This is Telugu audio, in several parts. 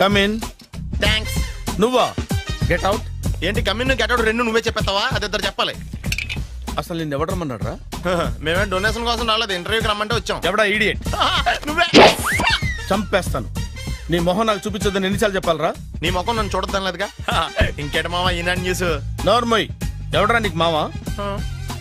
Come in. థ్యాంక్స్. నువ్వా? Get out. ఏంటి కమిన్ గెట్ అవుట్ రెండు నువ్వే చెప్పేస్తావా? అది ఇద్దరు చెప్పాలి. అసలు నేను ఎవడు రమ్మన్నాడు రా? మేమే డొనేషన్ కోసం రాలేదు, ఇంటర్వ్యూకి రమ్మంటే వచ్చాం. ఎవడా ఈడియట్? నువ్వే. చంపేస్తాను. నీ మొహం నాకు చూపించొద్దని ఎన్నిసార్లు చెప్పాలరా? నీ ముఖం నన్ను చూడద్దాం లేదుగా. ఇంకేట మావా ఈనాడు న్యూస్. నోర్మోయ్. ఎవడరా నీకు మావా?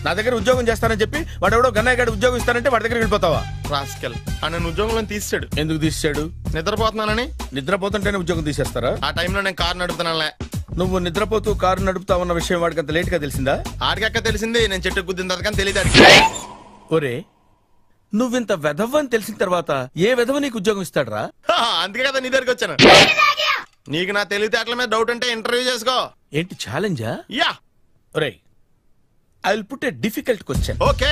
నా దగ్గర ఉద్యోగం చేస్తానని చెప్పి వాడు ఎవడో గన్నయ్య గారి ఉద్యోగం ఇస్తానంటే వాడి దగ్గర వెళ్ళిపోతావా? రాస్కెల్. నన్ను ఉద్యోగంలో తీసాడు. ఎందుకు తీసాడు? నిద్రపోతున్నానని. నిద్రపోతుంటేనే ఉద్యోగం తీసేస్తారా? ఆ టైంలో నేను కారు నడుపుతున్నానులే. నువ్వు నిద్రపోతూ కారు నడుపుతా ఉన్న విషయం వాడికి అంత లేట్ గా తెలిసిందా? ఆడికక్క తెలిసింది, నేను చెట్టు గుద్దిన తర్వాత కానీ తెలియదు. ఒరే, నువ్వింత వెధవ్ అని తెలిసిన తర్వాత ఏ వెధవ నీకు ఉద్యోగం ఇస్తాడరా? అందుకే కదా నీ దగ్గరికి వచ్చాను. నీకు నా తెలివితేటల మీద డౌట్ అంటే ఇంటర్వ్యూ చేసుకో. ఏంటి ఛాలెంజా? యా. ఒరే, I will put a difficult question. Okay.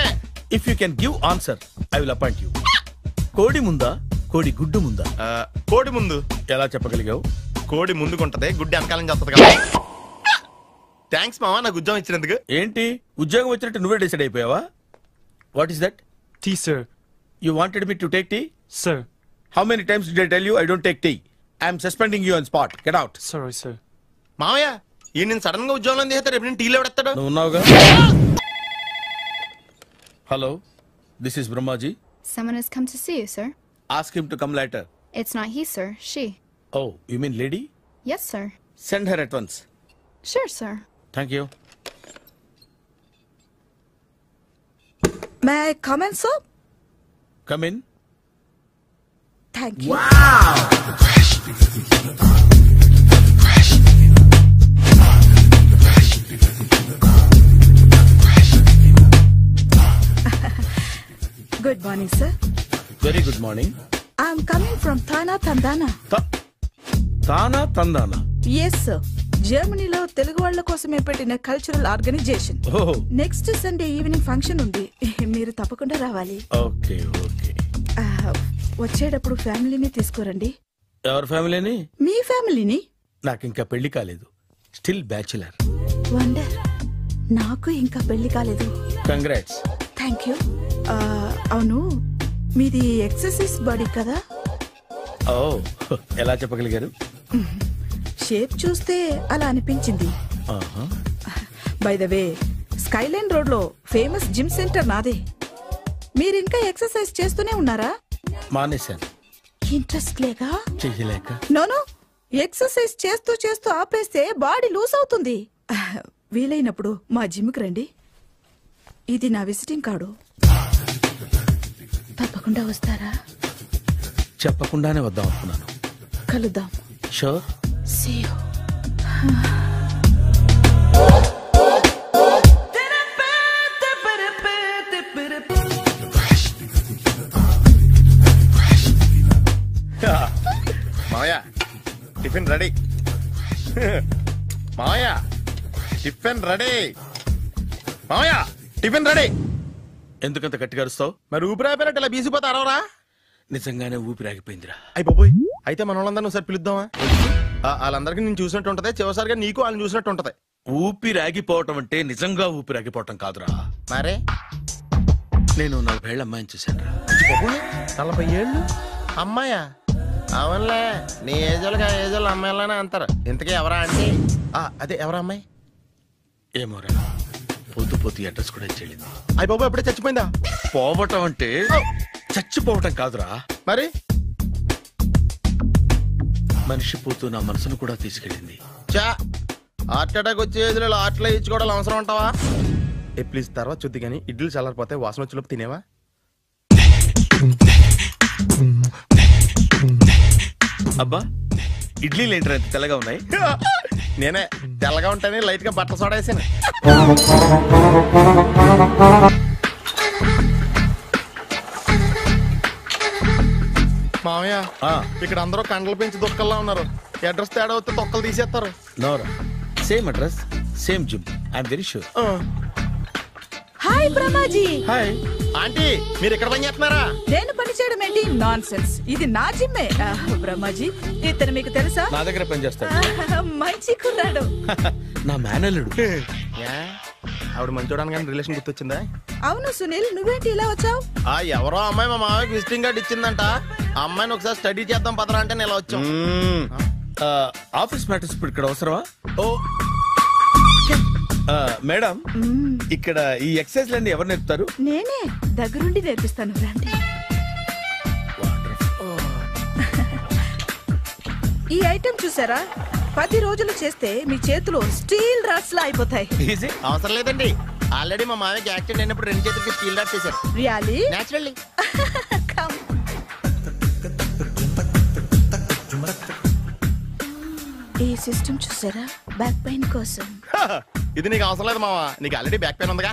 If you can give answer I will appoint you. కోడి ముందా, కోడి గుడ్డు ముందా? కోడి ముందు. ఎలా చెప్పగలిగావు? కోడి ముందుకుంటది, గుడ్డి వెనకాలని చేస్తుంది కదా. థ్యాంక్స్ మావా నాకు ఉద్యోగం ఇచ్చినందుకు. ఏంటి ఉద్యోగం వచ్చినట్టు నువ్వే డిసైడ్ అయిపోయావా? What is that? Tea, sir. You wanted me to take tea? Sir. How many times did I tell you I don't take tea? I am suspending you on spot. Get out. Sorry, sir. మావయ్య ఈ నేను సడన్ గా ఉద్యోగంలో తీస్తాడు. రేపు నేను టీలో ఎవడెత్తాడు? నువ్వు ఉన్నావుగా. Hello, this is Brahmaji. Someone has come to see you, sir. Ask him to come later. It's not he, sir. She. Oh, you mean lady? Yes, sir. Send her at once. Sure, sir. Thank you. May I come in, sir? Come in. Thank you. Good morning, sir. Very good morning. I'm coming from Thana, Tandana. Thana, Tandana. Yes, sir. జర్మనీలో తెలుగు వాళ్ళ కోసమే పెట్టిన cultural organisation. Oh. Next Sunday evening function ఉంది, మీరు తప్పకుండా రావాలి. Okay, okay. వచ్చేటప్పుడు ఫ్యామిలీని తీసుకురండి. ఎవరి ఫ్యామిలీని? మీ ఫ్యామిలీని. నాకు ఇంకా పెళ్లి కాలేదు. Still bachelor. వండర్. నాకు ఇంకా పెళ్లి కాలేదు. కంగ్రాట్స్. Thank you. అవును, మీది ఎక్సర్సైజ్ బాడీ కదా? ఓ, ఎలా చెప్పగలిగారు? షేప్ చూస్తే అలా అనిపించింది. By the way, Skyline road లో ఫేమస్ జిమ్ సెంటర్ నాదే. మీరు ఇంకా ఎక్సర్సైజ్ చేస్తూనే ఉన్నారా? మానేశాను. ఇంట్రెస్ట్ లేక? చెయ్యలేక. నోను, ఎక్సర్సైజ్ చేస్తూ చేస్తూ ఆపేస్తే బాడీ లూజ్ అవుతుంది. వీలైనప్పుడు మా జిమ్కి రండి. ఇది నా విజిటింగ్ కార్డు. తప్పకుండా వస్తారా? చెప్పకుండానే వద్దాం అనుకున్నాను. కలుద్దాం. షూర్. See you. మావయ్య టిఫిన్ రెడీ. మావయ్య టిఫిన్ రెడీ. మావయ్య టిఫిన్ రెడీ. ఎందుకంత గట్టిగా అరుస్తావు? మరి ఊపిరి అయిపోయినట్టు ఇలా బీసిపోతే అరవరా? నిజంగానే ఊపిరాగిపోయిందిరా. అయ్యి బాబోయ్, అయితే మన వాళ్ళందరినీ ఒకసారి పిలుద్దామా? వాళ్ళందరికీ నేను చూసినట్టు ఉంటది, చివరిసారిగా నీకు వాళ్ళని చూసినట్టు ఉంటది. ఊపిరాగిపోవటం అంటే నిజంగా ఊపిరాగిపోవటం కాదురా. మరే నేను 40 ఏళ్ల అమ్మాయిని చూశాను రా. 40 ఏళ్ళు అమ్మాయా? అవునులే, నీ ఏజోళ్ళకి ఆ ఏజోళ్ళు అమ్మాయిలానే అంటారు. ఇంతకీ ఎవరా అంటే? అదే ఎవరా అమ్మాయి? ఏమోరా, పోతూ పోతూ అడ్రస్ కూడా చెల్లింది. అయ్యి బాబు ఎప్పుడే చచ్చిపోయిందా? పోవటం అంటే చచ్చిపోవటం కాదురా. మరి మనిషి పోతూ నా మనసును కూడా తీసుకెళ్ళింది. చా, హార్ట్ అటాక్ వచ్చే ఏజ్లో హార్ట్లో ఇచ్చుకోవడం అవసరం అంటావా? ప్లీజ్ తర్వాత చూద్ది కానీ ఇడ్లీలు చల్లారిపోతే వాసన వచ్చేలోపు తినేవా? అబ్బా, ఇడ్లీలు ఏంటి అంత తెల్లగా ఉన్నాయి? నేనే తెల్లగా ఉంటానే లైట్ గా బట్టలు సోడా వేసాను. మామయ్య, ఇక్కడ అందరూ కండలు పెంచి దుక్కల్లా ఉన్నారు. అడ్రస్ తేడా వస్తే తొక్కలు తీసేస్తారు. నోరా, same address, same gym. I'm very sure. Hi Brahmaji. Hi aunty, మీరు ఇక్కడ పని చేస్తున్నారా? నేను పని చేయడం ఏంటి? Nonsense. ఇది నా జిమ్మే. బ్రహ్మాజీ, ఇతను మీకు తెలుసా? నా దగ్గర పని చేస్తాడు. మంచి కుర్రాడు. నా మేనల్లుడు. ఆవిడ మంచి చూడడానికి రిలేషన్ గుర్తొచ్చిందా? అవును సునీల్, నువ్వేంటి ఇలా వచ్చావు? ఎవరో అమ్మాయి మా మామయ్యకి విజిటింగ్ కార్డు ఇచ్చిందంట. ఆ అమ్మాయిని ఒకసారి స్టడీ చేద్దాం పదరా అంటే నేను ఇలా వచ్చాం. ఆఫీస్ మ్యాటర్స్ ఇప్పుడు ఇక్కడ అవసరమా? ఓ మేడం, ఇక్కడ ఈ ఎక్సర్సైజ్ లన్నీ ఎవరు నేర్పుతారు? నేనే దగ్గరుండి నేర్పిస్తాను రండి. ఈ ఐటెం చూసారా, 10 రోజులు చేస్తే మీ చేతులు స్టీల్ రాట్స్ లా అయిపోతాయి. ఈజీ. అవసరం లేదండి, ఆల్రెడీ మా మామయ్యకి యాక్సిడెంట్ అయినప్పుడు 2 చేతులకి స్టీల్ డాట్ చేశారు. రియాలీ? నేచురల్లీ. ఈ సిస్టమ్ చూసారా, బ్యాక్ పెయిన్ కోసం. ఇది నీకు అవసరం లేదు మావా, నీకు ఆల్రెడీ బ్యాక్ పెయిన్ ఉందిగా.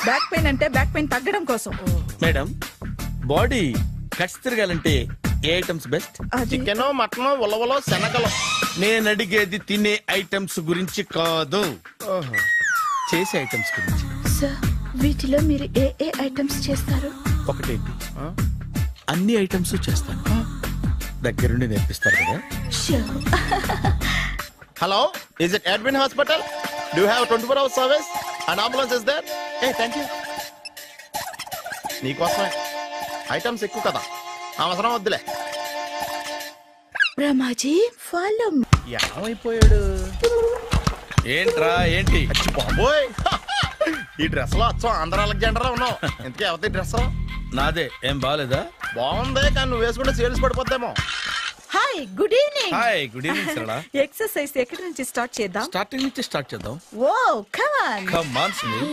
బ్యాక్ పెయిన్ అంటే బ్యాక్ పెయిన్ తగ్గడం కోసం. మేడం, బాడీ కట్స్ తిరగాలంటే ఏ ఐటమ్స్ బెస్ట్? అది చికెన్, మటన్, ఉలవలో, శనగలు. నేను అడిగేది తినే ఐటమ్స్ గురించి కాదు, చేసే ఐటమ్స్ గురించి. సార్, వీటిలో మీరు ఏ ఏ ఐటమ్స్ చేస్తారు? ఒకటేంటి, అన్ని ఐటమ్స్ చేస్తాను. దగ్గరుండి నేర్పిస్తారు కదా? Sure. Hello, is it admin hospital? Do have 24 hours service? And ambulance is there? ఏ థ్యాంక్ యూ. నీకోసమే ఐటమ్స్ ఎక్కువ కదా, అవసరం వద్దులే. రమాజీ, ఫాలో. ఏమైపోయాడు? ఏంట్రా ఏంటి? అచ్చి బాబోయ్, ఈ డ్రెస్ లో అచ్చం ఆంధ్ర అలెగ్జాండర్ లో ఉన్నావు. ఇంతకీ ఎవరి డ్రెస్? నాదే. ఏం బాగాలేదా? బాగుంది, కానీ నువ్వు వేసుకుంటే సేల్స్ పడిపోద్దేమో. Hi, good evening. Hi, good evening Sarala. Exercise ఎక్కడి నుంచి స్టార్ట్ చేద్దాం? స్టార్టింగ్ నుంచి స్టార్ట్ చేద్దాం. Oh come on. Come on Sunil.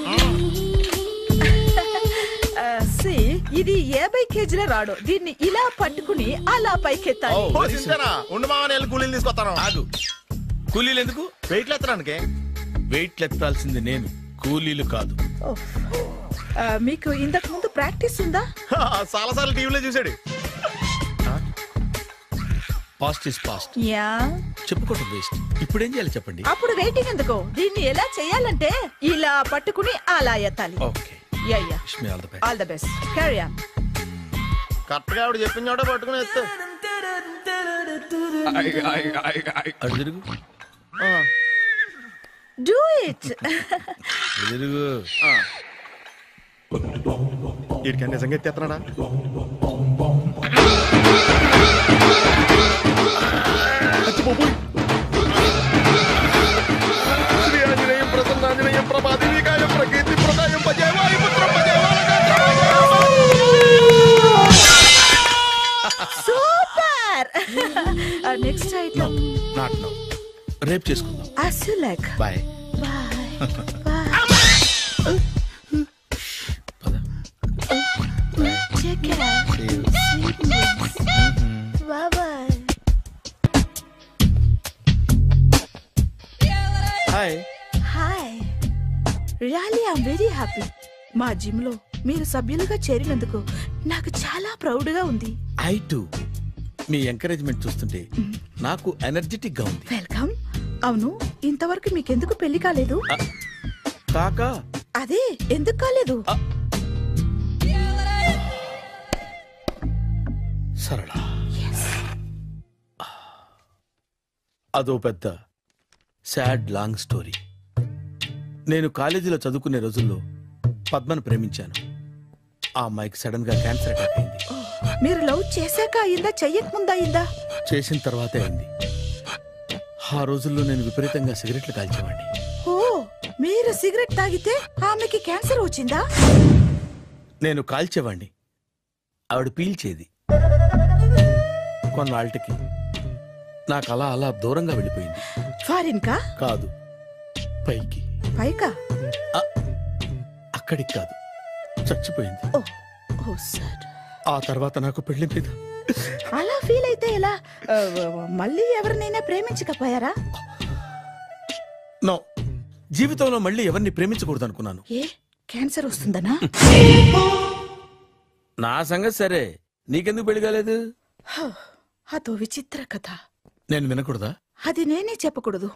ఇది 50 కేజీల రాడు. దీన్ని ఇలా పట్టుకుని అలా పైకెత్తాలి. Oh. ఓ, చింతేనా? ఉండు మామని వెళ్ళి కూలీలు తీసుకొస్తాను. ఆగు. కూలీలు ఎందుకు? వెయిట్ ఎత్తడానికి. వెయిట్ ఎత్తాల్సింది నేను, కూలీలు కాదు. మీకు ఇంతకు ముందు ప్రాక్టీస్ ఉందా? చాలా సార్లు టీవీలో చూసాడు. Past is past. యా. చెప్పుకోవటం వేస్ట్. ఇప్పుడు ఏం చేయాలి చెప్పండి? అప్పుడు వెయిటింగ్ ఎందుకు? దీన్ని ఎలా చేయాలంటే ఇలా పట్టుకుని అలా ఎత్తాలి. Okay. Ya ya. Wish me all the best. All the best. Carry on. Correct గా ఆవిడ చెప్పిన చోట పట్టుకుని ఎత్తు. అటు తిరుగు. Do it. అటు తిరుగు. వీడికి నిజంగా ఎత్తేస్తున్నాడా? శ్రీ ఆంజనేయం ప్రసన్నాంజనేయం ప్రభాదివికాయం ప్రకీర్తి ప్రదాయం భజేవాయు పుత్రం super. Next item not now. రేపు చేసుకుందాం. as you like. Bye. Bye. Bye. పద. Take care. See you. Sweet dreams. Bye bye. Hi. Hi. Really I'm very happy. మా జిమ్ లో మీరు సభ్యులుగా చేరినందుకు నాకు చాలా ప్రౌడ్ గా ఉంది. I to. మీ ఎంకరేజ్మెంట్ చూస్తుంటే నాకు ఎనర్జెటిక్ గా ఉంది. వెల్కమ్. అవును, ఇంతవరకు మీకెందుకు పెళ్లి కాలేదు? కాకా. అదే ఎందుకు కాలేదు? సరళ, అదో పెద్ద సాడ్ లాంగ్ స్టోరీ. నేను కాలేజీలో చదువుకునే రోజుల్లో పద్మను ప్రేమించాను. ఆ అమ్మాయికి సడన్ గా క్యాన్సర్ అటాక్ అయింది. మీరు లవ్ చేశాక అయిందా, చెయ్యక ముందా అయిందా? చేసిన తర్వాతే అయింది. ఆ రోజుల్లో నేను విపరీతంగా సిగరెట్లు కాల్చేవాడిని. ఓ, మీరు సిగరెట్ తాగితే ఆమెకి క్యాన్సర్ వచ్చిందా? నేను కాల్చేవాడిని, ఆవిడ పీల్చేది. కొన్నాళ్ళకి నాకు అలా అలా దూరంగా వెళ్ళిపోయింది. ఫారిన్ కా? కాదు, పైకి. పైకా? అక్కడికి కాదు, చచ్చిపోయింది. ఓ, ఓ సార్. ఆ తర్వాత నాకు పెళ్లి మీద. అలా ఫీల్ అయితే ఎలా? మళ్ళీ ఎవరినైనా ప్రేమించకపోయారా? నో, జీవితంలో మళ్ళీ ఎవరిని ప్రేమించకూడదు అనుకున్నాను. ఏ, క్యాన్సర్ వస్తుందనా? నా సంగతి సరే, నీకెందుకు పెళ్లి కాలేదు? అదో విచిత్ర కథ. నేను వినకూడదా? అది నేనే చెప్పకూడదు.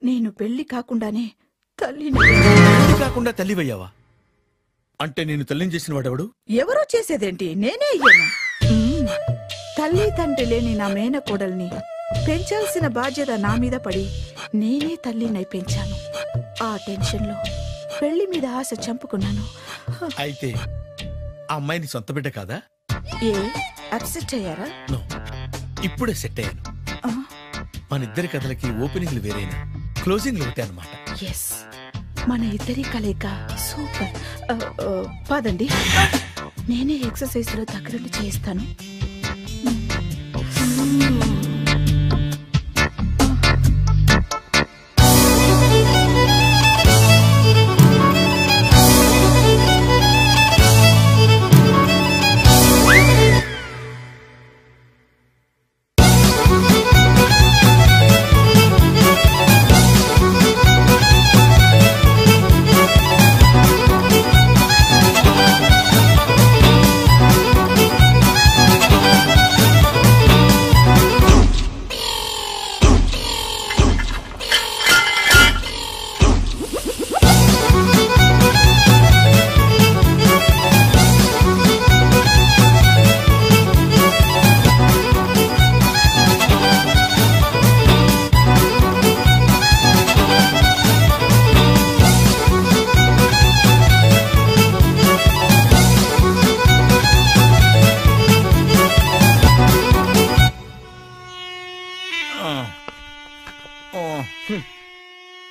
నేను పెళ్లి కాకుండానే తల్లిని. పెళ్లి కాకుండా తల్లివయ్యావా? అంటే నేను తల్లిని చేసిన వాడెవడు? ఎవరో చేసేదేంటి, నేనే అయ్యాను. తల్లి తండ్రి లేని నా మేనకోడల్ని పెంచాల్సిన బాధ్యత నా మీద పడి నేనే తల్లినై పెంచాను. ఆ టెన్షన్ లో పెళ్లి మీద ఆశ చంపుకున్నాను. అయితే ఆ అమ్మాయిని సొంత బిడ్డ కాదా? ఏ, అప్సెట్ అయ్యారా? నో, ఇప్పుడే సెట్ అయ్యాను. మన ఇద్దరి కథలకి ఓపెనింగ్లు వేరైనా క్లోజింగ్లు ఒకటే అన్నమాట. ఎస్, మన ఇద్దరి కలయిక సూపర్. పదండి, నేనే ఎక్సర్సైజ్ లో దగ్గరుండి చేయిస్తాను.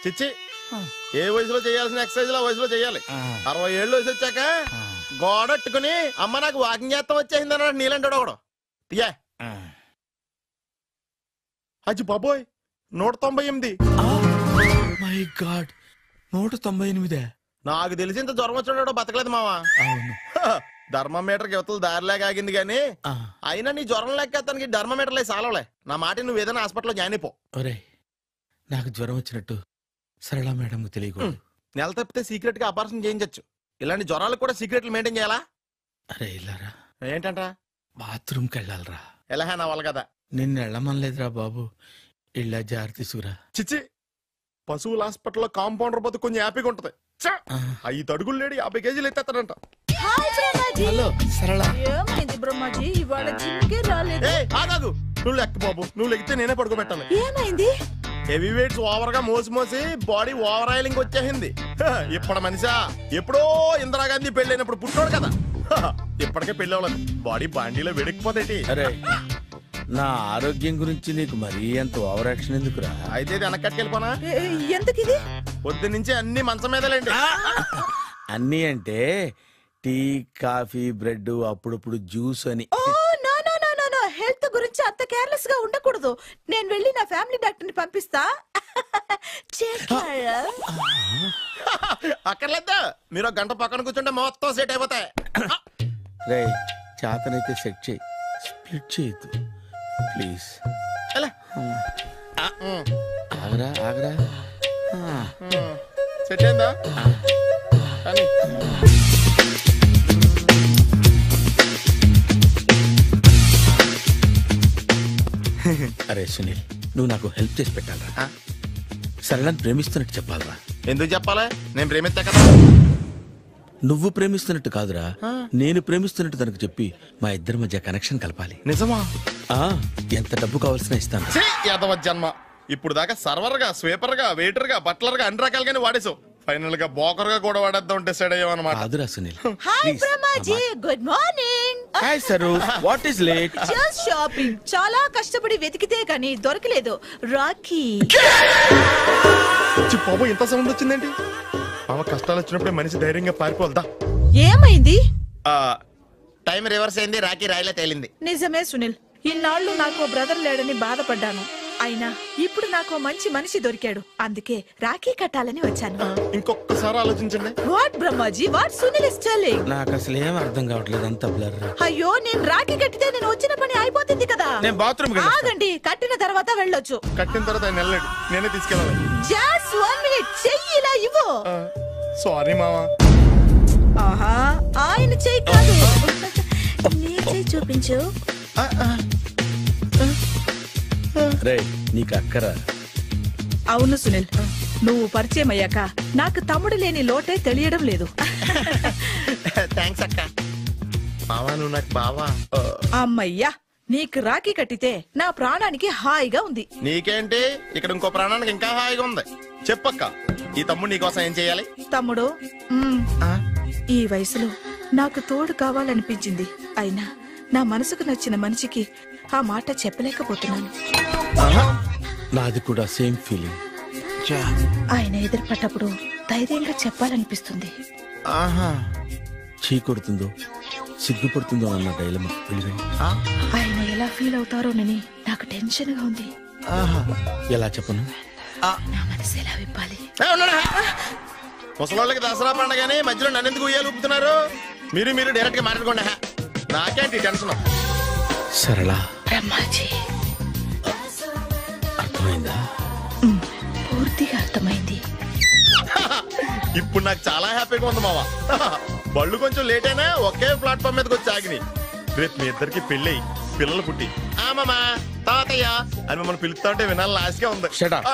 చిచ్చి, ఏ వయసులో చేయాల్సిన ఎక్సర్సైజ్ ఆ వయసులో చేయాలి. 60 ఏళ్ళు వయసు వచ్చాక గోడట్టుకుని అమ్మ నాకు వాకింగ్ చేస్తాం వచ్చేసింది అన్నాడు నీలంటాడు ఒకడు. తీయా అజ్జి బాబోయ్, 198. My God, 198. నాకు తెలిసి ఇంత జ్వరం వచ్చాడు బతకలేదు మావా. అవును. ధర్మమీటర్ యువతలు దారిలాగా ఆగింది గాని అయినా నీ జ్వరం లెక్క అతనికి ధర్మమీటర్లే సాలవలే. నా మాట నువ్వు ఏదైనా హాస్పిటల్లో జాయిన్ అయిపో. ఒరే, నాకు జ్వరం వచ్చినట్టు సరళ మేడం తెలియకూడదు. నెల తప్పితే సీక్రెట్ గా ఆపరేషన్ చేయించచ్చు. ఇలాంటి జ్వరాలకు కూడా సీక్రెట్లు మెయింటైన్ చేయాలా? అరే ఇల్లారా, ఏంటంట? బాత్రూమ్కి వెళ్ళాలరా. ఎలా నా వాళ్ళ కదా. నిన్ను వెళ్ళమనలేదురా బాబు, ఇళ్ళ జారి తీసుకురా. చిచ్చి, పశువుల హాస్పిటల్లో కాంపౌండర్ బతు కొంచెం హ్యాపీగా ఉంటది. 5 అడుగులు లేడి 50 కేజీలు ఎత్తేస్తాడంట. హలో సరళ. ఏమైంది బ్రహ్మాజీ, ఇవాళ జిమ్కే రాలేదు? ఆగాగు, నువ్వు లెక్క బాబు, నువ్వు లెక్కితే నేనే పడుకోబెట్టాలి. ఏమైంది? హెవీ వెయిట్స్ ఓవర్ గా మోసి మోసి బాడీ ఓవర్ ఆయిలింగ్ వచ్చేసింది. ఇప్పుడు మనిషా ఎప్పుడో ఇందిరాగాంధీ పెళ్ళైనప్పుడు పుట్టాడు కదా, ఇప్పటికే పెళ్ళి అవ్వలేదు. బాడీ బాండీలో వెడికిపోతేటి. అరే, నా ఆరోగ్యం గురించి నీకు మరీ అంత ఓవర్ యాక్షన్ ఎందుకురా? అయితే వెనకట్టుకెళ్ళిపోనా? ఎందుకిది? పొద్దు నుంచి అన్ని మంచం మీదలేండి. అన్నీ అంటే టీ, కాఫీ, బ్రెడ్, అప్పుడప్పుడు జ్యూస్ అని. హెల్త్ గురించి అంత కేర్లెస్ గా ఉండకూడదు. నేను వెళ్ళి నా ఫ్యామిలీ డాక్టర్ ని పంపిస్తా. అక్కర్లేదా, మీరు గంట పక్కన కూర్చుంటే మొత్తం సెట్ అయిపోతాయి. రే, చేతనైతే సెట్ చేయి, స్ప్లిట్ చేయొద్దు ప్లీజ్. ఆగరా ఆగరా. సెట్ అయిందా? అరే సునీల్, నువ్వు నాకు హెల్ప్ చేసి పెట్టాలరా. సరళని ప్రేమిస్తున్నట్టు చెప్పాలరా. ఎందుకు చెప్పాలి? నేను ప్రేమిస్తా కదా. నువ్వు ప్రేమిస్తున్నట్టు కాదురా, నేను ప్రేమిస్తున్నట్టు తనకు చెప్పి మా ఇద్దరి మధ్య కనెక్షన్ కలపాలి. నిజమా? ఎంత డబ్బు కావాల్సిన ఇస్తాను. యాదవ జన్మ, ఇప్పుడు దాకా సర్వర్ గా, స్వీపర్ గా, వెయిటర్ గా, బట్లర్ గా అన్ని రకాలుగానే వాడేసావు. ఫైనల్ గా బోకర్ గా కూడా వాడేద్దాం డిసైడ్ అయ్యామన్నమాట. కాదురా Sunil. Hi Brahmaji, good morning. Hi sir, what is late? Just shopping. చాలా కష్టపడి వెతికితే కానీ దొరకలేదు. రాఖీ. బాబు, ఇంత సౌండ్ వచ్చిందేంటి? మామ కష్టాలు వచ్చినప్పుడే మనిషి ధైర్యంగా పారిపోల్దా. ఏమైంది? టైం రివర్స్ అయింది, రాఖీ రాయిలా తేలింది. నిజమే సునీల్, ఇన్నాళ్ళు నాకు బ్రదర్ లేడని బాధపడ్డాను. అయినా ఇప్పుడు నాకు మంచి మనిషి దొరికాడు. అందుకే రాఖీ కట్టాలని వచ్చాను. ఇంకొకసారి ఆలోచించండి. What Brahmaji, what Sunil is telling? నాకు అసలు ఏం అర్థం కావట్లేదు, అంత బ్లర్. అయ్యో, నేను రాఖీ కట్టితే నేను వచ్చిన పని అయిపోతుంది కదా. నేను బాత్రూమ్ ఆగండి, కట్టిన తర్వాత వెళ్ళొచ్చు. కట్టిన తర్వాత ఆయన వెళ్ళండి, నేనే తీసుకెళ్ళాలి. జస్ట్ 1 minute, చెయ్యి ఇలా ఇవ్వు. సారీ మామా. ఆహా, ఆయన చెయ్యి కాదు, నీ చెయ్యి చూపించు. రే, నీకు అక్కరా? అవును సునీల్, నువ్వు పరిచయం అయ్యాక నాకు తమ్ముడు లేని లోటే తెలియడం లేదు. థ్యాంక్స్ అక్క. మావా, నువ్వు నాకు బావా. అమ్మయ్యా, నీకు రాఖీ కట్టితే నా ప్రాణానికి హాయిగా ఉంది. నీకేంటి, ఇక్కడ ఇంకో ప్రాణానికి ఇంకా హాయిగా ఉంది. చెప్పక్క, ఈ తమ్ముడు నీకోసం ఏం చెయ్యాలి? తమ్ముడు, ఈ వయసులో నాకు తోడు కావాలనిపించింది. అయినా నా మనసుకు నచ్చిన మనిషికి ఆ మాట చెప్పలేకపోతున్నాను. నాది కూడా సేమ్ ఫీలింగ్. ఆయన ఎదురుపడ్డప్పుడు ధైర్యంగా చెప్పాలనిపిస్తుంది. ఆహా. చీ కొడుతుందో సిగ్గుపడుతుందో అన్న డైలమా. ఆయన ఎలా ఫీల్ అవుతారోనని నాకు టెన్షన్ గా ఉంది. ఎలా చెప్పను? నా మనసు ఎలా విప్పాలి? ముసలోళ్ళకి దసరా పండగని మధ్యలో నన్ను ఎందుకు ఉయ్యాలు ఊపుతున్నారు? మీరు డైరెక్ట్ గా మాట్లాడుకోండి. నాకేంటి టెన్షన్? సరళ, బ్రహ్మాజీ. అర్థమైందా? పూర్తిగా అర్థమైంది. ఇప్పుడు నాకు చాలా హ్యాపీగా ఉంది మావా. బళ్ళు కొంచెం లేట్ అయినా ఒకే ప్లాట్ఫామ్ మీదకి వచ్చి ఆగినాయి. రేపు మీ ఇద్దరికి పెళ్ళి పిల్లలు పుట్టి మామా తాతయ్య అని మమ్మల్ని పిలుస్తా ఉంటే వినాలని ఆశగా ఉంది. Shut up.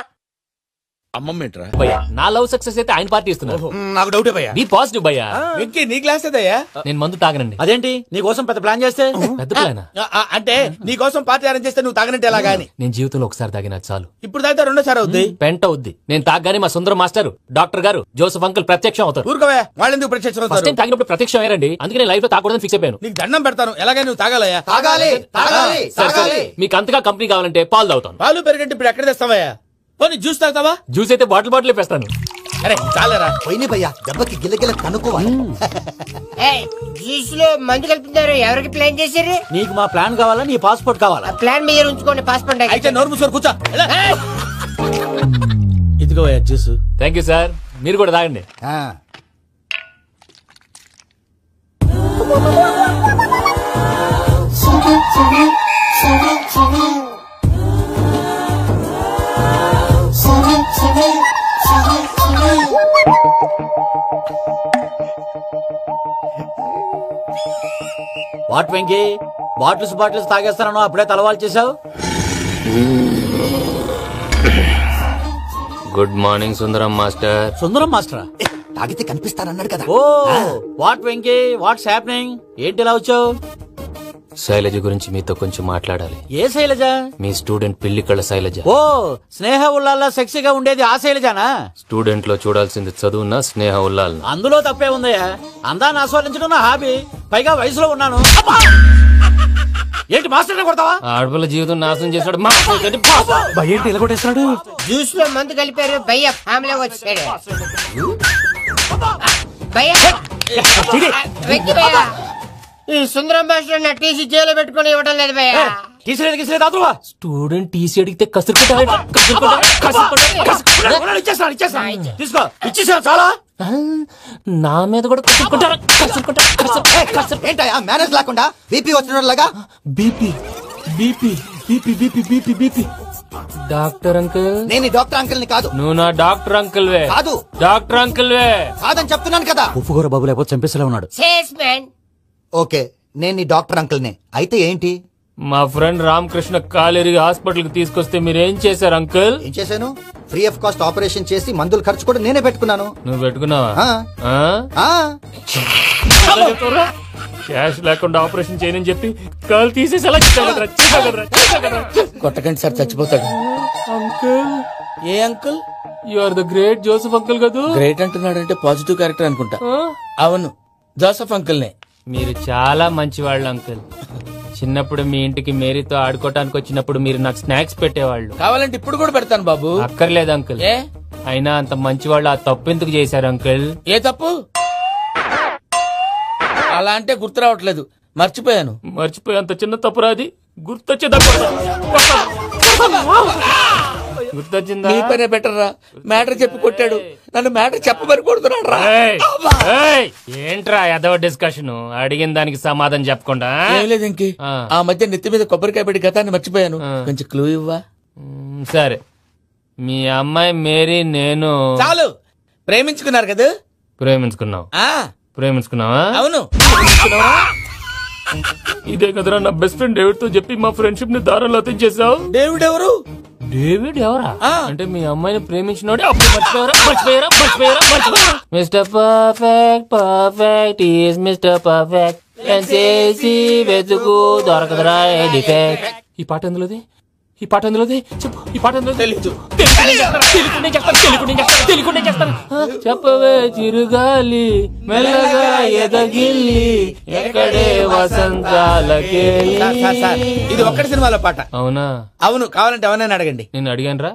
అమ్మమ్మ ఏంట్రా? భయ్యా నా లవ్ సక్సెస్ అయితే ఆయన పార్టీ ఇస్తున్నారు. నాకు డౌటే భయ్యా. బీ పాజిటివ్ భయ్యా. వెంకీ నీ గ్లాస్ ఏదయ్యా? నేను మందు తాగనండి. అదేంటి నీ కోసం పెద్ద ప్లాన్ చేస్తే? పెద్ద ప్లానా? అంటే నీ కోసం పార్టీ అరేంజ్ చేస్తే నువ్వు తాగనంటే ఎలాగా అని. నేను జీవితంలో ఒకసారి తాగినా చాలు. ఇప్పుడు తాగితే రెండోసారి అవుద్ది. పెంట అవుద్ది. నేను తాగగానే మా సుందరం మాస్టర్, డాక్టర్ గారు, జోసఫ్ అంకుల్ ప్రత్యక్షం అవుతారు. ఊరుకోవే, వాళ్ళు ఎందుకు ప్రత్యక్షం ఫస్ట్ అవుతారు? టైం తాగినప్పుడు ప్రత్యక్షం అయ్యారండి. అందుకే నేను లైఫ్ లో తాగకూడదని ఫిక్స్ అయిపోయాను. నీకు దండం పెడతాను, ఎలాగైనా నువ్వు తాగాలయ్యా. సరే, సరే. మీకు అంతగా కంపెనీ కావాలంటే పాలు తాగుతాను. పాలు పెరిగంటే ఇప్పుడు ఎక్కడ తెస్తావయ్యా? పోనీ జ్యూస్ తాగుతావా? జ్యూస్ అయితే బాటిల్ వేస్తాను. అరే చాలరా. పోయిన భయ్యా దెబ్బకి గిల్లగిల్ల కనుక్కోవాలి. జ్యూస్ లో మందు కలుపుతున్నారు. ఎవరికి ప్లాన్ చేశారు? నీకు మా ప్లాన్ కావాలా, నీ పాస్పోర్ట్ కావాలా? ప్లాన్ మీరు ఉంచుకోండి, పాస్పోర్ట్ అయితే నోరు మూసుకొని కూర్చో. ఇదిగో జ్యూస్. Thank you sir. మీరు కూడా తాగండి. వాట్ వెంకీ, బాటిల్స్ తాగేస్తాను అప్పుడే తలవాలు చేసావు. Good morning Sundaram master. Sundaram మాస్టరా? తాగితే కనిపిస్తానన్నాడు కదా. Oh what Venky, what's happening? ఏంటి ఇలా వచ్చావు? శైలజ గురించి మీతో కొంచెం మాట్లాడాలి. ఏ శైలజ? మీ స్టూడెంట్ పిల్లి కళ్ళ శైలజ. ఓ స్నేహ ఉల్లాల్లో సెక్సీగా ఉండేది ఆ శైలజానా? స్టూడెంట్ లో చూడాల్సింది చదువున స్నేహ ఉల్లాల్. అందులో తప్పే ఉందయ్యా. అందాన్ని ఆస్వాదించడం నా హాబీ. పైగా వయసులో ఉన్నాను. ఏంటి మాస్టర్ కొడతావా? ఆడపిల్ల జీవితం నాశనం చేశాడు. ఏంటి ఇలా కొట్టేస్తున్నాడు? జ్యూస్ లో మందు కలిపారు. భయ్య ఫ్యామిలీ వచ్చాడు. భయ్య వెంకీ భయ్య, ఈ సుందరం భాష నా టీసీ జైలు పెట్టుకుని ఇవ్వడం లేదు భయ్య. స్టూడెంట్ టీసీ అడిగితే తీసుకో, ఇచ్చేసా చాలా. నా మీద కూడా ఏంటయ్యా మేనేజ్ లేకుండా బీపీ వచ్చినలాగా? BP BP BP BP BP BP. Doctor uncle, నేను డాక్టర్ అంకుల్ ని కాదు. నువ్వు నా డాక్టర్ అంకుల్ వే. కాదు డాక్టర్ అంకుల్ వే. కాదని చెప్తున్నాను కదా. ఉప్పుకూర బాబు లేకపోతే చంపేసేలా ఉన్నాడు. సేల్స్మెన్. ఓకే, నేను నీ డాక్టర్ అంకుల్ నే. అయితే ఏంటి? మా ఫ్రెండ్ రామకృష్ణ కాలేరికి హాస్పిటల్ కి తీసుకొస్తే మీరేం చేశారు అంకుల్? ఏం చేశాను? ఫ్రీ ఆఫ్ కాస్ట్ ఆపరేషన్ చేసి మందుల ఖర్చు కూడా నేనే పెట్టుకున్నాను. నువ్వు పెట్టుకున్నావా? క్యాష్ లేకుండా ఆపరేషన్ చేయనని చెప్పి కాల్ తీసేసి ఎలా కొట్టకండి సార్, చచ్చిపోతాడు. అంకుల్, ఏ uncle? You are the great Joseph uncle కదా. గ్రేట్ అంటున్నాడంటే పాజిటివ్ క్యారెక్టర్ అనుకుంటా. అవును, జోసెఫ్ అంకుల్ నే. మీరు చాలా మంచివాళ్ళు అంకుల్. చిన్నప్పుడు మీ ఇంటికి మేరీతో ఆడుకోవటానికి వచ్చినప్పుడు మీరు నాకు స్నాక్స్ పెట్టేవాళ్ళు. కావాలంటే ఇప్పుడు కూడా పెడతాను బాబు. అక్కర్లేదు అంకుల్. ఏ అయినా అంత మంచివాళ్ళు ఆ తప్పు ఎందుకు చేశారు అంకుల్? ఏ తప్పు? అలా అంటే గుర్తు రావట్లేదు, మర్చిపోయాను. మర్చిపోయి అంత చిన్న తప్పురాది గుర్తొచ్చేదా? గుర్తొచ్చిందా? నీ పనే బెటర్ రా. మ్యాటర్ చెప్పి కొట్టాడు, నన్ను మ్యాటర్ చెప్పమని కొడుతున్నాడు రా. ఏంట్రా ఎదవ డిస్కషన్? అడిగిన దానికి సమాధానం చెప్పకుండా. ఏం లేదు ఇంకి, ఆ మధ్య నెత్తి మీద కొబ్బరికాయ పెట్టి గతాన్ని మర్చిపోయాను. కొంచెం క్లూ ఇవ్వా? సరే, మీ అమ్మాయి మేరీ నేను చాలు. ప్రేమించుకున్నారు కదా? ప్రేమించుకున్నావు. ప్రేమించుకున్నావా? అవును. ఇదే కదరా నా బెస్ట్ ఫ్రెండ్ డేవిడ్ తో చెప్పి మా ఫ్రెండ్షిప్ ని దారంలో అతించేసావు. డేవిడ్ ఎవరు? డేవిడ్ ఎవరా? అంటే మీ అమ్మాయిని ప్రేమించినోడే. అప్పుడు మర్చిపోయారా? Mister perfect perfect is mister perfect వెతుకు దొరకదురా డిఫెక్ట్. ఈ పాట ఎందులోది? ఈ పాట అందులోదే చెప్పు. ఈ పాట అందులో తెలీదు. చెప్పవే చిరుగాలి మెల్లగా ఎదగిల్లి ఎక్కడే వసంతాలకే. ఇది ఒక్కటి సినిమాలో పాట. అవునా? అవును, కావాలంటే ఎవరైనా అడగండి. నేను అడిగాను రా.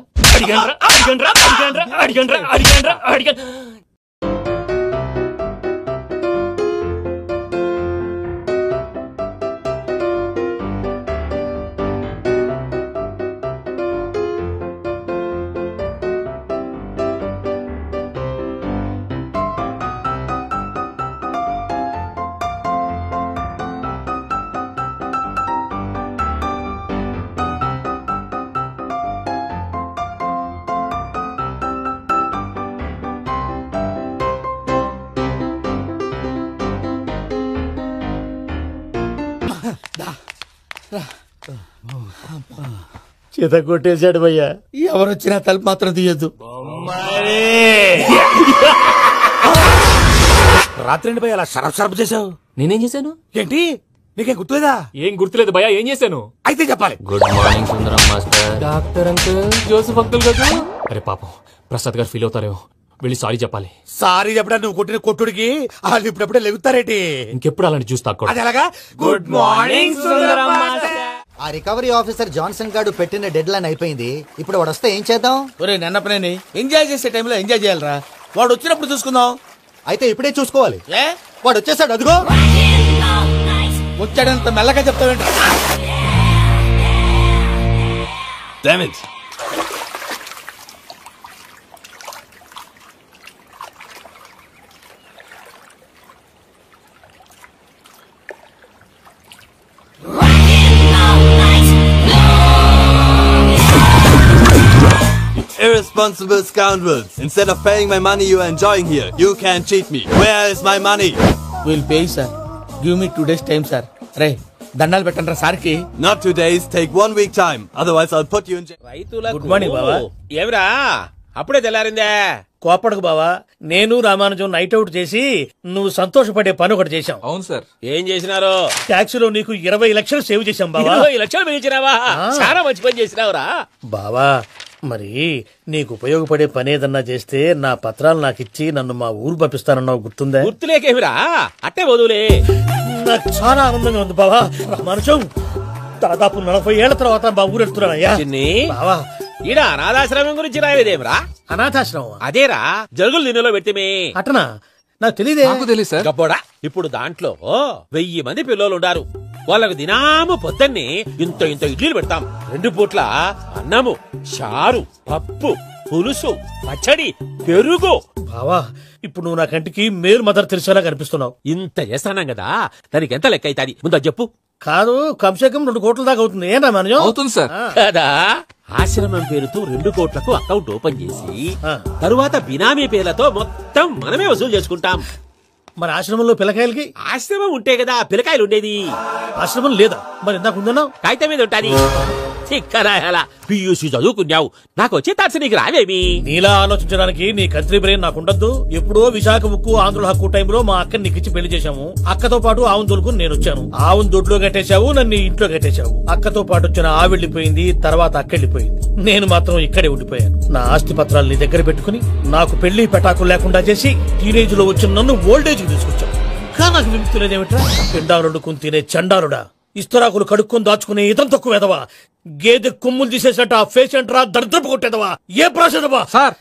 చేత కొట్టేశాడు భయ్యా. ఎవరొచ్చినా తలుపు మాత్రం తీయద్దు. రాత్రి భయ అలా షరఫ్ చేసావు. నేనేం చేశాను? ఏంటి నీకేం గుర్తులేదా? ఏం గుర్తులేదు భయ్యా. ఏం చేశాను? అయితే చెప్పాలి. Good morning Sundaram master. Doctor uncle, Joseph uncle కదా. అరే పాపం, ప్రసాద్ గారు ఫీల్ అవుతారేమో. వెళ్ళి సారీ చెప్పాలి. సారీ చెప్పడా నువ్వు కొట్టిన కొట్టుడికి వాళ్ళు ఇప్పుడప్పుడే లెగుతారేటి? ఇంకెప్పుడు అలాంటి జ్యూస్ తాక్కూడదు. అది ఎలాగా? Good morning Sundaram master. ఆ రికవరీ ఆఫీసర్ జాన్సన్ గారు పెట్టిన డెడ్ లైన్ అయిపోయింది. ఇప్పుడు వాడు వస్తే ఏం చేద్దాం? ఒరే నన్నపనేని, ఎంజాయ్ చేసే టైంలో ఎంజాయ్ చేయాలరా. వాడు వచ్చినప్పుడు చూసుకుందాం. అయితే ఇప్పుడే చూసుకోవాలి. ఏ వాడు వచ్చేసాడు, అదిగో. వచ్చాడంత మెల్లగా చెప్తావేంట? Irresponsible scoundrels. Instead of paying my money you are enjoying here, you can cheat me. Where is my money? Will pay sir. Give me 2 days time sir. రే దండాలు పెట్టండి రా సార్కి. Not 2 days, take 1 week time. Otherwise I'll put you in jail. Good morning బావా. ఏమిరా అప్పుడే తెల్లారిందే? కోపడకు బావా. నేను రామానుజం నైట్ అవుట్ చేసి నువ్వు సంతోషపడే పని ఒకటి చేశాం. అవును సార్. ఏం చేసినారు? ట్యాక్సీలో నీకు 20 లక్షలు సేవ్ చేశాం బావా. 20 లక్షలు మిగిల్చినావా? చాలా మంచి పని చేసినావురా బావా. మరి నీకు ఉపయోగపడే పని ఏదన్నా చేస్తే నా పత్రాలు నాకు ఇచ్చి నన్ను మా ఊరు పంపిస్తానన్నావు, గుర్తుందా? గుర్తులేకేమిరా, అట్టే వదులే. నాకు చాలా ఆనందంగా ఉంది బావా. రామానుజం, దాదాపు 40 ఏళ్ల తర్వాత మా ఊరు వెళ్తున్నానయ్యా. బావా, ఈడ అనాథాశ్రమం గురించి రాయలేదేమిరా? అనాథాశ్రమం అదేరా, జరుగులు దీనిలో పెట్టిమే. అటనా? నాకు తెలియదే. గబ్బోడా, ఇప్పుడు దాంట్లో 1000 మంది పిల్లలు ఉండారు. వాళ్ళకు దినాము పొద్దున్నే ఇంత ఇంత ఇడ్లీలు పెడతాం. 2 పూట్ల అన్నము, చారు, పప్పు, పులుసు, పచ్చడి, పెరుగు. బావా, ఇప్పుడు నువ్వు నా కంటికి మేరు మదర్ తెలిసేలా కనిపిస్తున్నావు. ఇంత చేస్తానం కదా, దానికి ఎంత లెక్క అవుతుంది ముందు చెప్పు. కాదు, కంసేకం 2 కోట్ల దాకా అవుతుంది. ఏం రామానుజం? అవుతుంది సార్. కదా, ఆశ్రమం పేరుతో 2 కోట్లకు అకౌంట్ ఓపెన్ చేసి తరువాత బినామీ పేర్లతో మొత్తం మనమే వసూలు చేసుకుంటాం. మరి ఆశ్రమంలో పిల్లకాయలకి? ఆశ్రమం ఉంటే కదా పిల్లకాయలు ఉండేది. ఆశ్రమం లేదా? మరి ఇందాక ఉందన్నావు. కాగితం మీద ఉంటాది. చిక్కరాయాలా, పియూసీ చదువుకున్నావు, నాకు వచ్చే తాట్స్ నీకు రావేమి? నీలా ఆలోచించడానికి నీ కత్రి బ్రెయిన్ నాకు ఉండద్దు. ఎప్పుడో విశాఖ ఉక్కు ఆంధ్రుల హక్కు టైంలో మా అక్కని నీకిచ్చి పెళ్లి చేశాము. అక్కతో పాటు ఆవును దొడుకు నేను వచ్చాను. ఆవును దొడ్లో కట్టేశావు, నన్ను ఇంట్లో కట్టేశావు. అక్కతో పాటు వచ్చిన ఆవిళ్ళిపోయింది, తర్వాత అక్కెళ్ళిపోయింది. నేను మాత్రం ఇక్కడే ఉండిపోయాను. నా ఆస్తి పత్రాలు నీ దగ్గర పెట్టుకుని నాకు పెళ్లి పెటాకులు లేకుండా చేసి టీనేజ్ లో వచ్చిన నన్ను ఓల్డేజ్ కి తీసుకొచ్చావు. కానీ నాకు విముక్తి లేదేమిట్రా? పిండారుడుకుని తినే చండారుడా, ఇస్తరాకులు కడుక్కొని దాచుకునే ఇతం తక్కువ ఎదవా, గేదె కొమ్ములు తీసేసట ఆ పేషెంట్ రా, దరిద్రపు కొట్టేదవా, ఏ ప్రాసెదవా? సార్,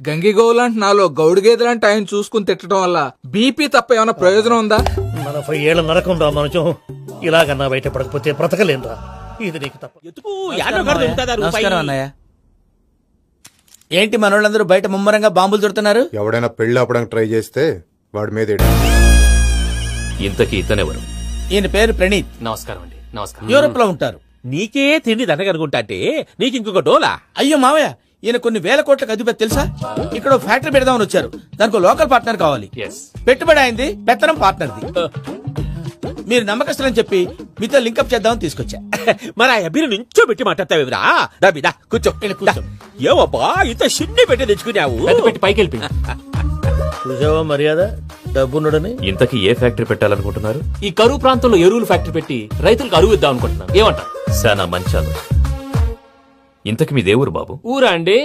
గంగిగోవులాంటి నాలో గౌడు గేదెలాంటి ఆయన చూసుకుని తిట్టడం వల్ల బీపీ తప్ప ఏమైనా ప్రయోజనం ఉందా? 40 ఏళ్ల నరకం రా మనచం. ఇలాగన్నా బయట పడకపోతే బ్రతకలేనురా. ఇది నీకు తప్ప. నమస్కారం అన్నయ్య. ఏంటి మనోళ్ళందరూ బయట ముమ్మరంగా బాంబులు దొరుకుతున్నారు? ఎవడైనా పెళ్లి ఆపడానికి ట్రై చేస్తే వాడి మీద ఇంతకీ ఇతనెవరు? ఈయన పేరు ప్రణీత్. నమస్కారం అండి. నమస్కారం. యూరోప్ లో ఉంటారు. నీకే తిండి దండగనుకుంటా అంటే నీకు ఇంకొక డోలా? అయ్యో మావయ్య, ఈయన కొన్ని వేల కోట్లకు అధిపతి తెలుసా? ఇక్కడ ఫ్యాక్టరీ పెడదామని వచ్చారు. దానికి లోకల్ పార్ట్నర్ కావాలి. పెట్టుబడి అయింది, పెత్తనం పార్ట్నర్ది. మీరు నమ్మకస్తులని చెప్పి మీతో లింకప్ చేద్దామని తీసుకొచ్చా. మరి ఆ అబ్బిని నుంచో పెట్టి మాట్లాడతావేమిరా? దాబిదా కూర్చో. ఏవబ్బా ఇంత చిన్ని పెట్టి తెచ్చుకున్నావు? పెట్టి పైకి వెళ్ళి చూసావా మర్యాద, డబ్బున్నడని. ఇంతకీ ఏ ఫ్యాక్టరీ పెట్టాలనుకుంటున్నారు? ఈ కరువు ప్రాంతంలో ఎరువులు ఫ్యాక్టరీ పెట్టి రైతులకు అరువు ఇద్దాం అనుకుంటున్నాను. ఏమంటారు? శానా మంచి ఆలోచన. ఇంతకు మీ దేవురు బాబు? ఊరా అండి?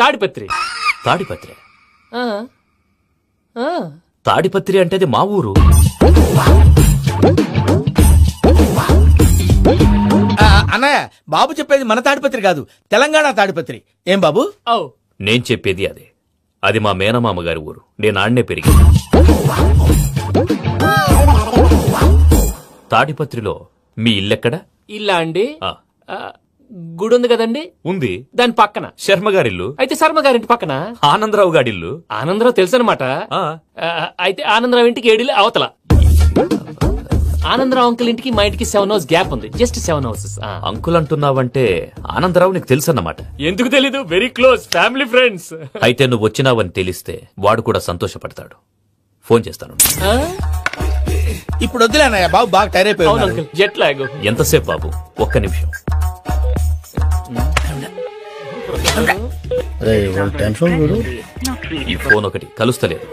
తాడిపత్రి. తాడిపత్రి? ఆ, ఆ. తాడిపత్రి అంటే అది మా ఊరు. అన్నయ్య బాబు చెప్పేది మన తాడిపత్రి కాదు, తెలంగాణ తాడిపత్రి. ఏం బాబు? నేను చెప్పేది అదే. అది మా మేనమామ గారి ఊరు. నేను ఆడనే పెరిగి. తాడిపత్రిలో మీ ఇల్లెక్కడ? ఇల్లా అండి? గుడి ఉంది కదండి? ఉంది. దాని పక్కన శర్మగారిల్లు. అయితే శర్మగారింటి పక్కన ఆనందరావు గారిల్లు. ఆనందరావు తెలుసు అనమాట. అయితే ఆనందరావు ఇంటికి 7 అవతల. ఆనందరావు అంకుల్ ఇంటికి మా ఇంటికి 7 hours గ్యాప్ ఉంది. Just 7 hours. అంకుల్ అంటున్నావంటే ఆనందరావు నీకు తెలుసు అన్నమాట. ఎందుకు తెలీదు? Very close family friends. అయితే నువ్వు వచ్చినావని తెలిస్తే వాడు కూడా సంతోషపడతాడు. ఫోన్ చేస్తాను. ఇప్పుడు వద్దులే అన్నయ్య, బాబు బాగా టైర్ అయిపోయాడు. Jet lag. ఎంతసేపు బాబు? ఒక్క నిమిషం. ఈ ఫోన్ ఒకటి కలుస్తలేదు.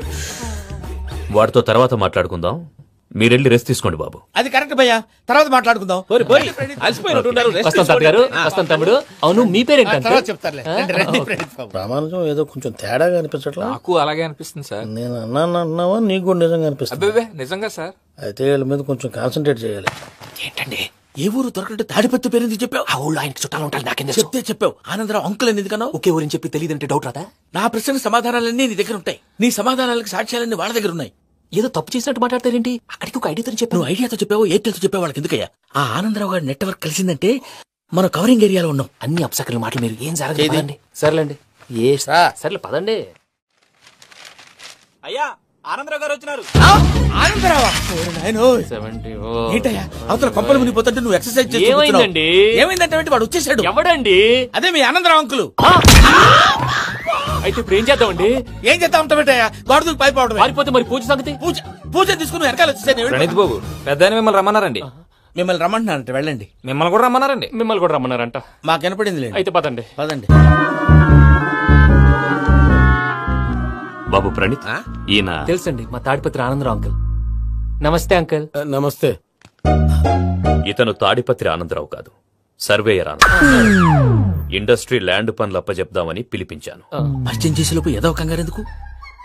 వాడితో తర్వాత మాట్లాడుకుందాం. మీరెళ్ళి రెస్ట్ తీసుకోండి బాబు. అది కరెక్ట్ భయ్యా, తర్వాత మాట్లాడుకుందాం. వస్తాం తాత గారు, వస్తాం తమ్ముడు. అవును మీ పేరేంటంటే? ప్రామాణికం ఏదో కొంచెం తేడాగా అనిపించట్లా? నాకు అలాగే అనిపిస్తుంది సార్. నేను అన్నావా నీకు కూడా నిజంగా అనిపిస్తుంది? నిజంగా సార్. అయితే వీళ్ళ మీద కొంచెం కాన్సన్ట్రేట్ చేయాలి. ఏంటండి ఏ ఊరు దొరకట్టు తాడిపత్రి పేరు ఎందుకు చెప్పావు? ఆ ఊళ్ళో ఆయనకి చుట్టాలు ఉంటారు. నాకేం చెప్తే చెప్పావు. ఆనందరావు అంకుల్ అని ఎందుకన్నావు? ఒకే ఊరిని చెప్పి తెలియదంటే డౌట్ రాదా? నా ప్రశ్నకు సమాధానాలన్నీ నీ దగ్గర ఉంటాయి. నీ సమాధానాలకు సాక్ష్యాలన్నీ వాళ్ళ దగ్గర ఉన్నాయి. ఏదో తప్పు చేసినట్టు మాట్లాడతారేంటి? అక్కడికి ఒక ఐడియాతో చెప్పావు. నువ్వు ఐడియాతో చెప్పావు, ఎయిర్టెల్తో చెప్పావు, వాళ్ళకి ఎందుకయ్యా? ఆ ఆనందరావు గారి నెట్వర్క్ కలిసిందంటే మనం కవరింగ్ ఏరియాలో ఉన్నాం. అన్ని అప్సకల మాటలు మీరు ఏం జరగదండి. సర్లేండి. సర్లే పదండి. అయ్యా ఆనందరావు గారు వచ్చినారు. ఏంటయ్యా అవతల కొంపలు మునిగిపోతుంటే నువ్వు ఎక్సర్సైజ్ చేసి ఏమైందండి? ఏమైందంటే వాడు వచ్చేసాడు. ఎవడండి? అదే మీ ఆనందరావు అంకులు. అయితే ఇప్పుడు ఏం చేద్దామండి? ఏం చేద్దాం ఉంటావేటయ్యా? గోడకు పైపోవడం. పారిపోతే మరి పూజ సంగతి? పూజ తీసుకుని వెనకాల వచ్చేసాను. ప్రణీత్ బాబు పెద్ద మిమ్మల్ని రమ్మన్నారండి. మిమ్మల్ని రమ్మంటున్నారంట, వెళ్ళండి. మిమ్మల్ని కూడా రమ్మన్నారండి. మిమ్మల్ని కూడా రమ్మన్నారంట. మాకు వినపడింది. అయితే పదండి. పదండి. బాబు ప్రణీత్, ఈయన తెలుసండి మా తాడిపత్రి ఆనందరావు అంకుల్. నమస్తే అంకుల్. నమస్తే. ఇతను తాడిపత్రి ఆనందరావు కాదు, సర్వేయర్ ఆనందరావు. ఇండస్ట్రీ ల్యాండ్ పనులు అప్పచెప్దామని పిలిపించాను. పరిచయం చేసేలోపు ఏదో కంగారు ఎందుకు?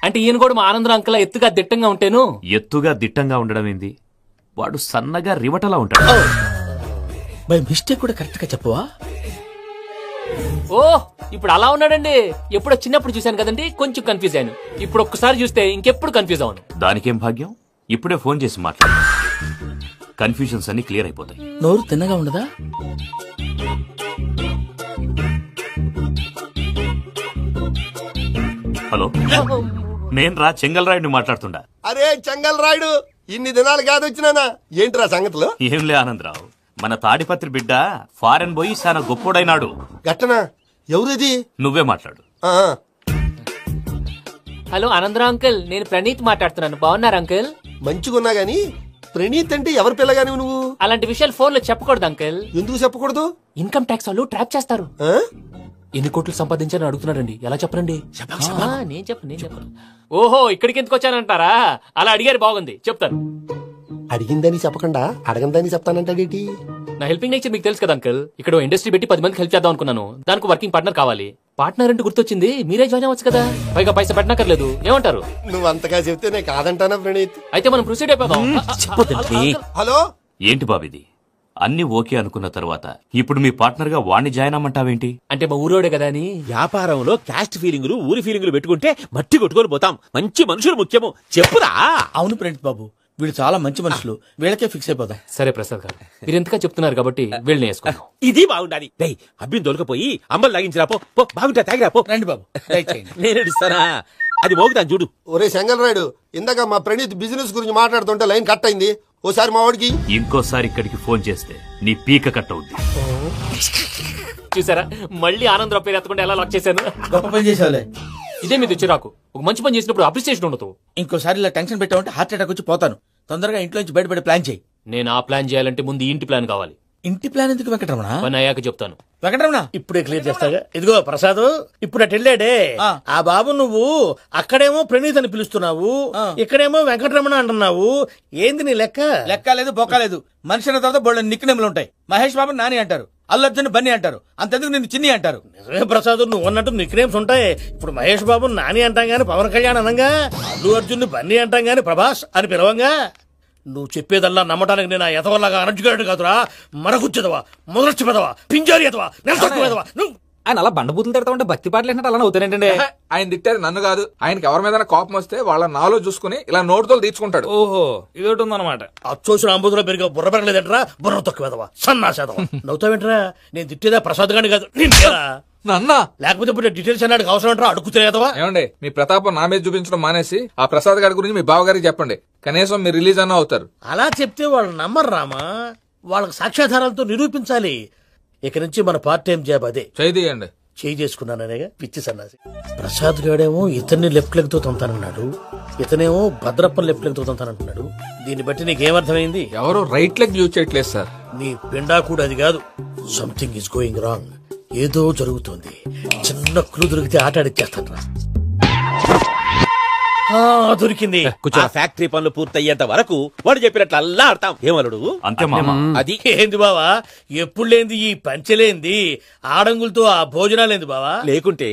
అంటే ఈయన కూడా మా ఆనందరావు అంకుల్ ఎత్తుగా దిట్టంగా ఉంటేను. ఎత్తుగా దిట్టంగా ఉండడం ఏంది? వాడు సన్నగా రివటలా ఉంటాడు. బై మిస్టేక్ కూడా కరెక్ట్ గా చెప్పవా? ఓ ఇప్పుడు అలా ఉన్నాడండి. ఎప్పుడో చిన్నప్పుడు చూశాను కదండి, కొంచెం కన్ఫ్యూజ్ అయ్యాను. ఇప్పుడు ఒక్కసారి చూస్తే ఇంకెప్పుడు కన్ఫ్యూజ్ అవును. దానికేం భాగ్యం? ఇప్పుడే ఫోన్ చేసి మాట్లాడు. కన్ఫ్యూజన్స్ అన్ని క్లియర్ అయిపోతాయి. నోరు తిన్నగా ఉండదా? హలో, నేను రా చెంగల్ రాయుడిని మాట్లాడుతుండా. అరే చెంగల్ రాయుడు, ఇన్ని దినాలు కాదు వచ్చినానా? ఏంట్రా సంగతులు? ఏంలే ఆనందరావు, మన తాడిపత్రి బిడ్డ ఫారెన్ పోయి చాలా గొప్పోడైనాడు. గట్టనా? ఎవరిది? నువ్వే మాట్లాడు. హలో ఆనందరావు అంకుల్, నేను ప్రణీత్ మాట్లాడుతున్నాను. బాగున్నారు అంకుల్? మంచిగున్నా గాని ప్రణీత్ అంటే ఎవరి పిల్లగాని నువ్వు? అలాంటి విషయాలు ఫోన్ లో చెప్పకూడదు అంకుల్. ఎందుకు చెప్పకూడదు? ఇన్కమ్ ట్యాక్స్ వాళ్ళు ట్రాప్ చేస్తారు. ఎన్ని కోట్లు సంపాదించారని అడుగుతున్నారండి. ఎలా చెప్పరండి? నేను చెప్పను. ఓహో ఇక్కడికి ఎందుకు వచ్చానంటారా? అలా అడిగారు, బాగుంది, చెప్తాను. అడిగిందని చెప్పకుండా అడగందని చెప్తానంటాడేటి? నా హెల్పింగ్ నేచర్ మీకు తెలుసు కదా అంకుల్. ఇక్కడ ఇండస్ట్రీ పెట్టి 10 మందికి హెల్ప్ చేద్దాం అనుకున్నాను. దానికి వర్కింగ్ పార్ట్నర్ కావాలి. పార్ట్నర్ అంటే గుర్తొచ్చింది, మీరే జాయిన్ అవ్వచ్చు కదా. పైగా పైసా పెట్టనక్కర్లేదు. ఏమంటారు? నువ్వు అంతగా చెప్తేనే కాదంటానా ప్రణీత్? అయితే మనం ప్రొసీడ్ అయిపోదాం. హలో, ఏంటి బాబిది? అన్ని ఓకే అనుకున్న తర్వాత ఇప్పుడు మీ పార్ట్నర్ గా వాణ్ణి జాయిన్ అమ్మంటావేంటి? అంటే మా ఊరోడే కదా అని. వ్యాపారంలో క్యాస్ట్ ఫీలింగులు ఊరి ఫీలింగులు పెట్టుకుంటే మట్టి కొట్టుకొని పోతాం. మంచి మనుషులు ముఖ్యము. చెప్పురా. అవును ప్రణీత్ బాబు, వీళ్ళు చాలా మంచి మనుషులు. వీళ్ళకే ఫిక్స్ అయిపోదాం. సరే ప్రసాద్ గారు, మీరు ఎంతగా చెప్తున్నారు కాబట్టి వీళ్ళని వేసుకుందాం. ఇది బాగుండాలి. అబ్బిని దొలకపోయి అమ్మలు లాగించిరా పో. బాగుంటా తాగిరా పో. రండి బాబు, నేను ఇస్తానా? అది మోగుతాను చూడు. ఒరే చెంగల్ రాయుడు, ఇందాక మా ప్రణీత్ బిజినెస్ గురించి మాట్లాడుతుంటే లైన్ కట్ అయింది. ఓసారి మా వాడికి ఇంకోసారి ఇక్కడికి ఫోన్ చేస్తే నీ పీక కట్ అవుద్ది. చూసారా, మళ్ళీ ఆనందరావు పేరు ఎత్తకుండా ఎలా లాక్ చేశాను. గొప్ప పని చేసావులే. ఇదే మీద చిరాకు. ఒక మంచి పని చేసినప్పుడు అప్రిసియేషన్ ఉండదు. ఇంకోసారి ఇలా టెన్షన్ పెట్టామంటే హార్ట్ అటాక్ వచ్చి పోతాను. తొందరగా ఇంట్లో నుంచి బయటపడే ప్లాన్ చేయి. నేను ఆ ప్లాన్ చేయాలంటే ముందు ఇంటి ప్లాన్ కావాలి. ఇంటి ప్లాన్ ఎందుకు వెంకటరమణ? పని అయ్యాక చెప్తాను. వెంకటరమణ ఇప్పుడే క్లియర్ చేస్తాగా. ఇదిగో ప్రసాద్, ఇప్పుడు అటు వెళ్ళాడే ఆ బాబు, నువ్వు అక్కడేమో ప్రణీత్ అని పిలుస్తున్నావు, ఇక్కడేమో వెంకటరమణ అంటున్నావు. ఏంది నీ లెక్క? లెక్క లేదు, బొక్క లేదు. మనిషి అన్న తర్వాత బోళ్ళ నిక్ నేమ్లు ఉంటాయి. మహేష్ బాబు నాని అంటారు, అల్లర్జున్ బన్నీ అంటారు, అంతెందుకు నిన్ను చిన్ని అంటారు. నిజమే ప్రసాద్, నువ్వు అన్నట్టు నిక్నేమ్స్ ఉంటాయి. ఇప్పుడు మహేష్ బాబు నాని అంటాం గాని పవన్ కళ్యాణ్ అనంగా, అల్లు అర్జున్ బన్నీ అంటాం గాని ప్రభాస్ అని పిలవంగా. నువ్వు చెప్పేదల్లా నమ్మటానికి నేను ఎతవల్లాగా అనర్జుగాడు కాదురా. మరగుచ్చదవా, మొదలచ్చి పెదవా, పింజారి ఎదవా, నెలసొక్కుదవా. నువ్వు ఆయన అలా బండబూతులు తిడతా ఉంటే భక్తి పాటలు ఏంటంటే అలా అవుతానంటే. ఆయన తిట్టేది నన్ను కాదు, ఆయనకి ఎవరి మీద కోపం వస్తే వాళ్ళ నాలో చూసుకుని ఇలా నోటుతో తీర్చుకుంటాడు. ఓహో, ఇదొకటి ఉందన్నమాట. అచ్చోసిన అంబుధులో పెరిగే బుర్ర పెరగలేదంటరా, బుర్ర తొక్కువేదవా, సన్నాసేదవా. నవ్వుతావేంట్రా? నేను తిట్టేదా ప్రసాద్ గాని కాదు, నన్నా. లేకపోతే ఇప్పుడు డీటెయిల్స్ అన్నాడు అవసరం అంటారా, అడుగుతులేదవా. ఏమండి, మీ ప్రతాపం నా మీద చూపించడం మానేసి ఆ ప్రసాద్ గారి గురించి మీ బావగారికి చెప్పండి. కనీసం మీరు రిలీజ్ అన్న అవుతారు. అలా చెప్తే వాళ్ళు నమ్మరు రామా, వాళ్ళకి సాక్ష్యాధారాలతో నిరూపించాలి. ఇక నుంచి మన పార్ట్ టైం జాబ్ అదే. చేయండి. చేయి చేసుకున్నాననేగా పిచ్చి సన్నాసి. ప్రసాద్ గాడేమో ఇతన్ని లెఫ్ట్ లెగ్ తో తొంతానన్నాడు, ఇతనేమో భద్రప్పని లెఫ్ట్ లెగ్ తో తొంతానంటున్నాడు. దీన్ని బట్టి నీకేమర్థమైంది? ఎవరు రైట్ లెగ్ యూజ్ చేయట్లేదు సార్. నీ పిండా కూడా అది కాదు. Something is going wrong. ఏదో జరుగుతోంది. చిన్న క్లూ దొరికితే ఆట ఆడిచ్చేస్తాను రా. దొరికింది. ఆ ఫ్యాక్టరీ పనులు పూర్తయ్యేంత వరకు వాడు చెప్పినట్లు అల్లా ఆడతాం. ఏమలుడు అంతే మామ. అది ఏంది బావా, ఎప్పుడు లేంది ఈ పంచలేంది, ఆడంగులతో ఆ భోజనాలేంది బావా? లేకుంటే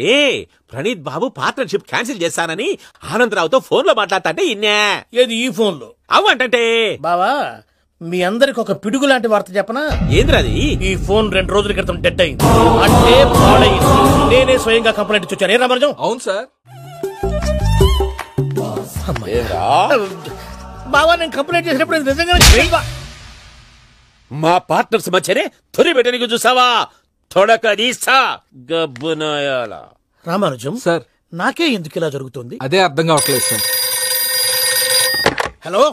ప్రణీత్ బాబు పార్ట్నర్షిప్ క్యాన్సిల్ చేస్తానని ఆనందరావుతో ఫోన్ లో మాట్లాడతాంటే ఇన్నే. ఏది ఈ ఫోన్ లో? అవ్వంటే బావా, మీ అందరికి ఒక పిడుగు లాంటి వార్త చెప్పనా? ఏంద్రది? ఈ ఫోన్ 2 రోజుల క్రితం డెడ్ అయింది, అంటే పాడైంది. నేనే స్వయంగా కంప్లైంట్ ఇచ్చి వచ్చాను. ఏ రామరాజం? అవును సార్. బావా, నేను కంప్లైంట్ చేసినప్పుడు నిజంగా మా పార్ట్నర్స్ మధ్యనే తొలి పెట్టడానికి చూసావా? తొడక తీసా గబ్బునాయాల. రామానుజం సార్, నాకే ఎందుకు ఇలా జరుగుతుంది? అదే అర్థం కావట్లేదు సార్. హలో